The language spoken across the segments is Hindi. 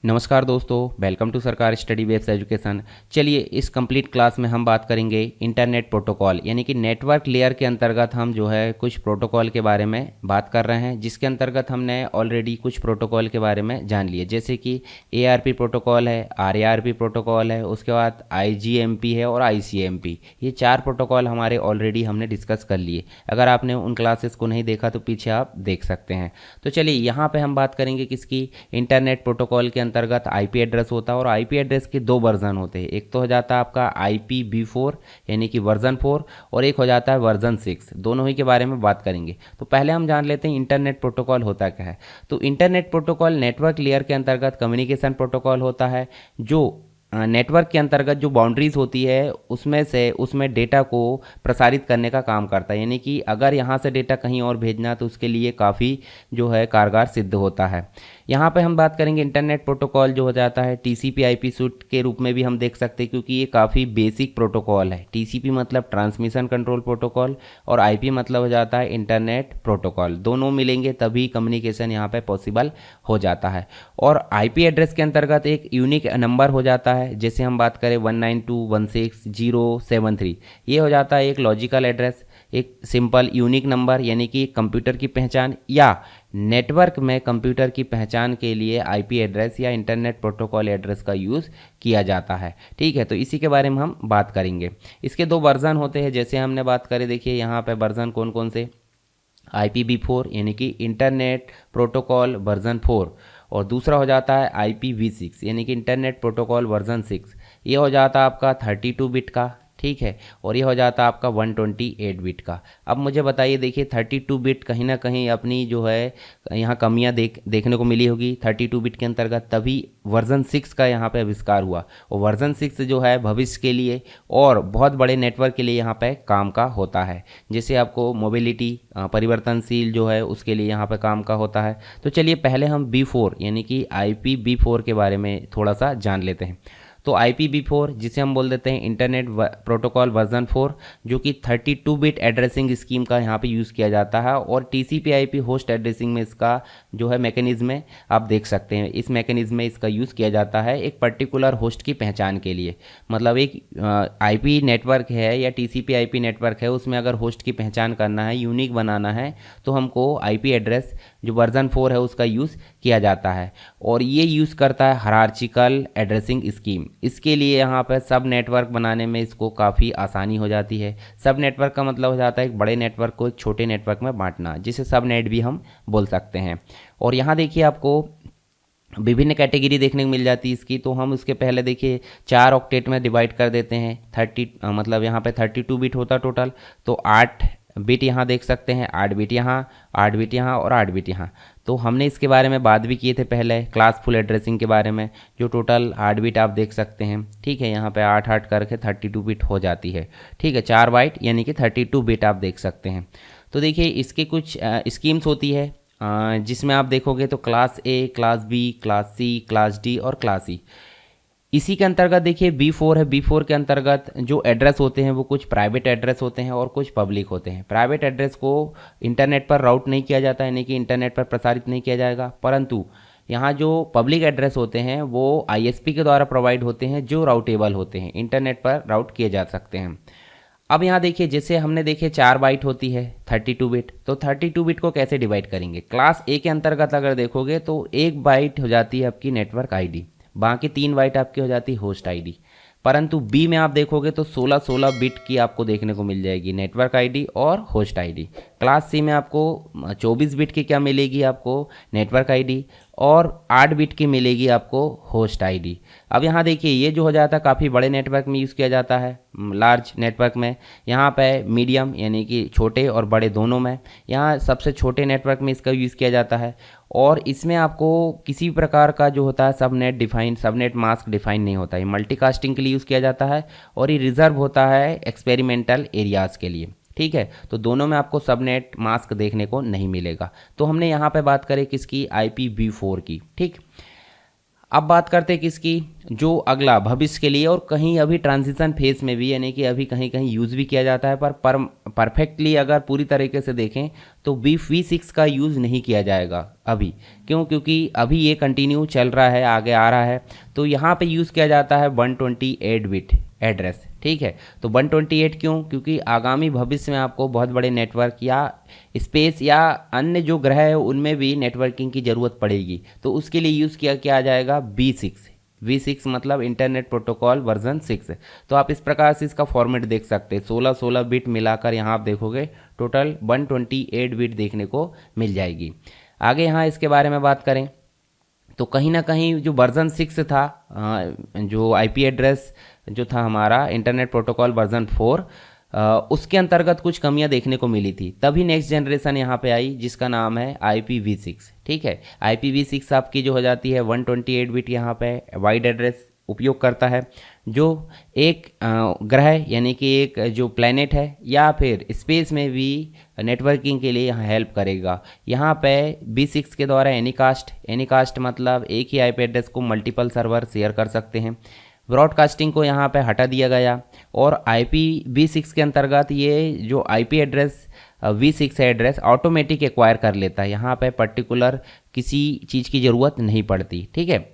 नमस्कार दोस्तों, वेलकम टू सरकार स्टडी वेब्स एजुकेशन। चलिए इस कंप्लीट क्लास में हम बात करेंगे इंटरनेट प्रोटोकॉल यानी कि नेटवर्क लेयर के अंतर्गत हम जो है कुछ प्रोटोकॉल के बारे में बात कर रहे हैं, जिसके अंतर्गत हमने ऑलरेडी कुछ प्रोटोकॉल के बारे में जान लिए, जैसे कि ARP प्रोटोकॉल है, RARP प्रोटोकॉल है, उसके बाद IGMP है और ICMP। ये 4 प्रोटोकॉल हमारे ऑलरेडी हमने डिस्कस कर लिए। अगर आपने उन क्लासेस को नहीं देखा तो पीछे आप देख सकते हैं। तो चलिए यहाँ पर हम बात करेंगे किसकी, इंटरनेट प्रोटोकॉल के अंतर्गत आईपी एड्रेस होता है और आईपी एड्रेस के 2 वर्जन होते हैं। एक तो हो जाता है आपका IPv4 यानी कि वर्जन 4 और एक हो जाता है वर्जन 6। दोनों ही के बारे में बात करेंगे। तो पहले हम जान लेते हैं इंटरनेट प्रोटोकॉल होता क्या है। तो इंटरनेट प्रोटोकॉल नेटवर्क लेयर के अंतर्गत कम्युनिकेशन प्रोटोकॉल होता है, जो नेटवर्क के अंतर्गत जो बाउंड्रीज होती है उसमें डेटा को प्रसारित करने का काम करता है। यानी कि अगर यहाँ से डेटा कहीं और भेजना तो उसके लिए काफ़ी जो है कारगर सिद्ध होता है। यहाँ पे हम बात करेंगे इंटरनेट प्रोटोकॉल जो हो जाता है TCP/IP सूट के रूप में भी हम देख सकते हैं, क्योंकि ये काफ़ी बेसिक प्रोटोकॉल है। TCP मतलब ट्रांसमिशन कंट्रोल प्रोटोकॉल और IP मतलब हो जाता है इंटरनेट प्रोटोकॉल। दोनों मिलेंगे तभी कम्युनिकेशन यहाँ पे पॉसिबल हो जाता है। और IP एड्रेस के अंतर्गत एक यूनिक नंबर हो जाता है, जैसे हम बात करें 192.168.073। ये हो जाता है एक लॉजिकल एड्रेस, एक सिंपल यूनिक नंबर यानी कि कंप्यूटर की पहचान या नेटवर्क में कंप्यूटर की पहचान के लिए IP एड्रेस या इंटरनेट प्रोटोकॉल एड्रेस का यूज़ किया जाता है। ठीक है, तो इसी के बारे में हम बात करेंगे। इसके 2 वर्जन होते हैं, जैसे हमने बात करें, देखिए यहाँ पे वर्जन कौन कौन से, IPv4 यानी कि इंटरनेट प्रोटोकॉल वर्जन 4 और दूसरा हो जाता है IPv6 यानी कि इंटरनेट प्रोटोकॉल वर्जन 6। ये हो जाता है आपका 32 बिट का, ठीक है, और ये हो जाता है आपका 128 बिट का। अब मुझे बताइए, देखिए 32 बिट कहीं ना कहीं अपनी जो है यहाँ कमियाँ देखने को मिली होगी 32 बिट के अंतर्गत, तभी वर्जन 6 का यहाँ पे आविष्कार हुआ। और वर्जन 6 जो है भविष्य के लिए और बहुत बड़े नेटवर्क के लिए यहाँ पे काम का होता है, जैसे आपको मोबिलिटी परिवर्तनशील जो है उसके लिए यहाँ पे काम का होता है। तो चलिए पहले हम B4 यानी कि IPv4 के बारे में थोड़ा सा जान लेते हैं। तो IPv4 जिसे हम बोल देते हैं इंटरनेट प्रोटोकॉल वर्जन 4, जो कि 32 बिट एड्रेसिंग स्कीम का यहाँ पे यूज़ किया जाता है। और TCP/IP होस्ट एड्रेसिंग में इसका जो है मैकेनिज्म है, आप देख सकते हैं इस मैकेनिज्म में इसका यूज़ किया जाता है एक पर्टिकुलर होस्ट की पहचान के लिए। मतलब एक IP नेटवर्क है या TCP/IP नेटवर्क है, उसमें अगर होस्ट की पहचान करना है, यूनिक बनाना है, तो हमको IP एड्रेस जो वर्जन 4 है उसका यूज़ किया जाता है। और ये यूज़ करता है हायरार्चिकल एड्रेसिंग स्कीम। इसके लिए यहाँ पर सब नेटवर्क बनाने में इसको काफ़ी आसानी हो जाती है। सब नेटवर्क का मतलब हो जाता है एक बड़े नेटवर्क को एक छोटे नेटवर्क में बांटना, जिसे सब नेट भी हम बोल सकते हैं। और यहाँ देखिए आपको विभिन्न कैटेगरी देखने को मिल जाती है इसकी। तो हम उसके पहले देखिए 4 ऑक्टेट में डिवाइड कर देते हैं। 30 मतलब यहाँ पे 32 बिट होता टोटल, तो 8 बिट यहाँ देख सकते हैं, 8 बिट यहाँ, 8 बिट यहाँ और 8 बिट यहाँ। तो हमने इसके बारे में बात भी किए थे पहले क्लास फुल एड्रेसिंग के बारे में, जो टोटल 8 बिट आप देख सकते हैं। ठीक है, यहाँ पे 8 करके 32 बिट हो जाती है। ठीक है, 4 बाइट यानी कि 32 बिट आप देख सकते हैं। तो देखिए इसके कुछ स्कीम्स होती है, जिसमें आप देखोगे तो class A, class B, class C, class D और क्लास E। इसी के अंतर्गत देखिए B4 है। B4 के अंतर्गत जो एड्रेस होते हैं वो कुछ प्राइवेट एड्रेस होते हैं और कुछ पब्लिक होते हैं। प्राइवेट एड्रेस को इंटरनेट पर राउट नहीं किया जाता, यानी कि इंटरनेट पर प्रसारित नहीं किया जाएगा, परंतु यहाँ जो पब्लिक एड्रेस होते हैं वो ISP के द्वारा प्रोवाइड होते हैं, जो राउटेबल होते हैं, इंटरनेट पर राउट किए जा सकते हैं। अब यहाँ देखिए, जैसे हमने देखे 4 बाइट होती है 32 बिट, तो 32 बिट को कैसे डिवाइड करेंगे। क्लास A के अंतर्गत अगर देखोगे तो 1 बाइट हो जाती है आपकी नेटवर्क ID, बाकी 3 बाइट आपकी हो जाती है होस्ट ID। परंतु B में आप देखोगे तो 16 बिट की आपको देखने को मिल जाएगी नेटवर्क ID और होस्ट ID। क्लास C में आपको 24 बिट की क्या मिलेगी, आपको नेटवर्क ID, और 8 बिट की मिलेगी आपको होस्ट ID। अब यहाँ देखिए ये जो हो जाता है काफ़ी बड़े नेटवर्क में यूज़ किया जाता है, लार्ज नेटवर्क में। यहाँ पे मीडियम यानी कि छोटे और बड़े दोनों में, यहाँ सबसे छोटे नेटवर्क में इसका यूज़ किया जाता है। और इसमें आपको किसी भी प्रकार का जो होता है सबनेट मास्क डिफाइन नहीं होता है। मल्टीकास्टिंग के लिए यूज़ किया जाता है और ये रिजर्व होता है एक्सपेरिमेंटल एरियाज़ के लिए। ठीक है, तो दोनों में आपको सबनेट मास्क देखने को नहीं मिलेगा। तो हमने यहाँ पे बात करें किसकी, IPv4 की। ठीक, अब बात करते हैं किसकी, जो अगला भविष्य के लिए और कहीं अभी ट्रांजिशन फेज में भी, यानी कि अभी कहीं कहीं यूज़ भी किया जाता है, पर परफेक्टली अगर पूरी तरीके से देखें तो V6 का यूज़ नहीं किया जाएगा अभी। क्यों? क्योंकि अभी ये कंटिन्यू चल रहा है, आगे आ रहा है, तो यहाँ पे यूज़ किया जाता है 128 बिट एड्रेस। ठीक है, तो 128 क्यों? क्योंकि आगामी भविष्य में आपको बहुत बड़े नेटवर्क या स्पेस या अन्य जो ग्रह है उनमें भी नेटवर्किंग की ज़रूरत पड़ेगी, तो उसके लिए यूज़ किया जाएगा V6 मतलब इंटरनेट प्रोटोकॉल वर्जन 6। तो आप इस प्रकार से इसका फॉर्मेट देख सकते हैं, 16 बिट मिलाकर यहाँ आप देखोगे टोटल 128 बिट देखने को मिल जाएगी। आगे यहाँ इसके बारे में बात करें तो कहीं ना कहीं जो वर्जन 6 था, जो IP एड्रेस जो था हमारा इंटरनेट प्रोटोकॉल वर्जन 4, उसके अंतर्गत कुछ कमियां देखने को मिली थी। तभी नेक्स्ट जनरेशन यहाँ पे आई जिसका नाम है IPv6। ठीक है, IPv6 आपकी जो हो जाती है 128 बिट यहाँ पे वाइड एड्रेस उपयोग करता है, जो एक ग्रह यानी कि एक जो प्लैनेट है या फिर स्पेस में भी नेटवर्किंग के लिए यहाँ हेल्प करेगा। यहाँ पे V6 के द्वारा एनीकास्ट मतलब एक ही IP एड्रेस को मल्टीपल सर्वर शेयर कर सकते हैं। ब्रॉडकास्टिंग को यहाँ पे हटा दिया गया और IPv6 के अंतर्गत ये जो IP address V6 address automatic acquire कर लेता है, यहाँ पे पर्टिकुलर किसी चीज़ की ज़रूरत नहीं पड़ती। ठीक है,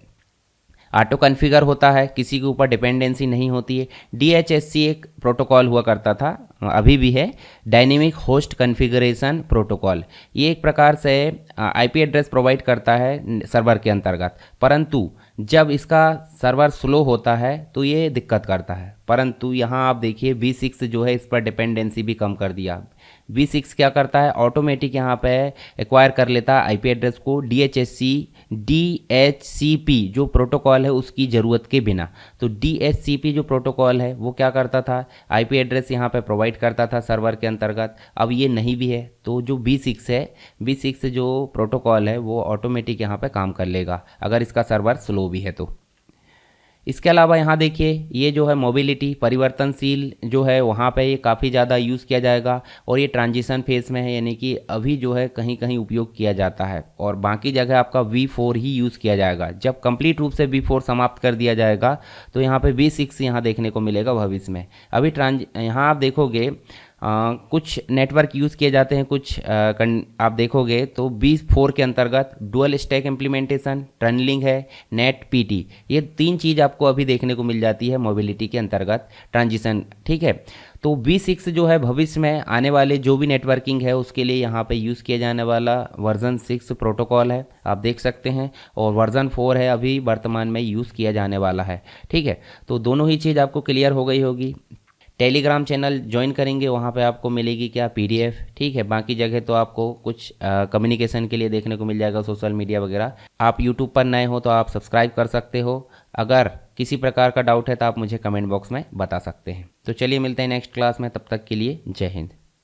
ऑटो कॉन्फ़िगर होता है, किसी के ऊपर डिपेंडेंसी नहीं होती है। DHCP एक प्रोटोकॉल हुआ करता था, अभी भी है, डायनेमिक होस्ट कॉन्फ़िगरेशन प्रोटोकॉल। ये एक प्रकार से IP एड्रेस प्रोवाइड करता है सर्वर के अंतर्गत, परंतु जब इसका सर्वर स्लो होता है तो ये दिक्कत करता है। परंतु यहाँ आप देखिए V6 जो है इस पर डिपेंडेंसी भी कम कर दिया। V6 क्या करता है, ऑटोमेटिक यहाँ पे एक्वायर कर लेता है IP एड्रेस को DHCP जो प्रोटोकॉल है उसकी ज़रूरत के बिना। तो DHCP जो प्रोटोकॉल है वो क्या करता था, IP एड्रेस यहाँ पे प्रोवाइड करता था सर्वर के अंतर्गत, अब ये नहीं भी है। तो जो V6 है, V6 जो प्रोटोकॉल है वो ऑटोमेटिक यहाँ पे काम कर लेगा अगर इसका सर्वर स्लो भी है तो। इसके अलावा यहाँ देखिए ये जो है मोबिलिटी परिवर्तनशील जो है वहाँ पे ये काफ़ी ज़्यादा यूज़ किया जाएगा और ये ट्रांजिशन फेज में है, यानी कि अभी जो है कहीं कहीं उपयोग किया जाता है और बाकी जगह आपका V4 ही यूज़ किया जाएगा। जब कंप्लीट रूप से V4 समाप्त कर दिया जाएगा तो यहाँ पे V6 यहाँ देखने को मिलेगा भविष्य में। अभी यहाँ आप देखोगे कुछ नेटवर्क यूज़ किए जाते हैं, कुछ आप देखोगे तो V4 के अंतर्गत डुअल स्टैक इम्प्लीमेंटेशन, टनलिंग है, नेट PT, ये 3 चीज़ आपको अभी देखने को मिल जाती है मोबिलिटी के अंतर्गत ट्रांजिशन। ठीक है, तो V6 जो है भविष्य में आने वाले जो भी नेटवर्किंग है उसके लिए यहाँ पे यूज़ किया जाने वाला वर्जन 6 प्रोटोकॉल है, आप देख सकते हैं, और वर्जन 4 है अभी वर्तमान में यूज़ किया जाने वाला है। ठीक है, तो दोनों ही चीज़ आपको क्लियर हो गई होगी। टेलीग्राम चैनल ज्वाइन करेंगे, वहाँ पे आपको मिलेगी क्या, PDF। ठीक है, बाकी जगह तो आपको कुछ कम्युनिकेशन के लिए देखने को मिल जाएगा, सोशल मीडिया वगैरह। आप यूट्यूब पर नए हो तो आप सब्सक्राइब कर सकते हो। अगर किसी प्रकार का डाउट है तो आप मुझे कमेंट बॉक्स में बता सकते हैं। तो चलिए मिलते हैं नेक्स्ट क्लास में, तब तक के लिए जय हिंद।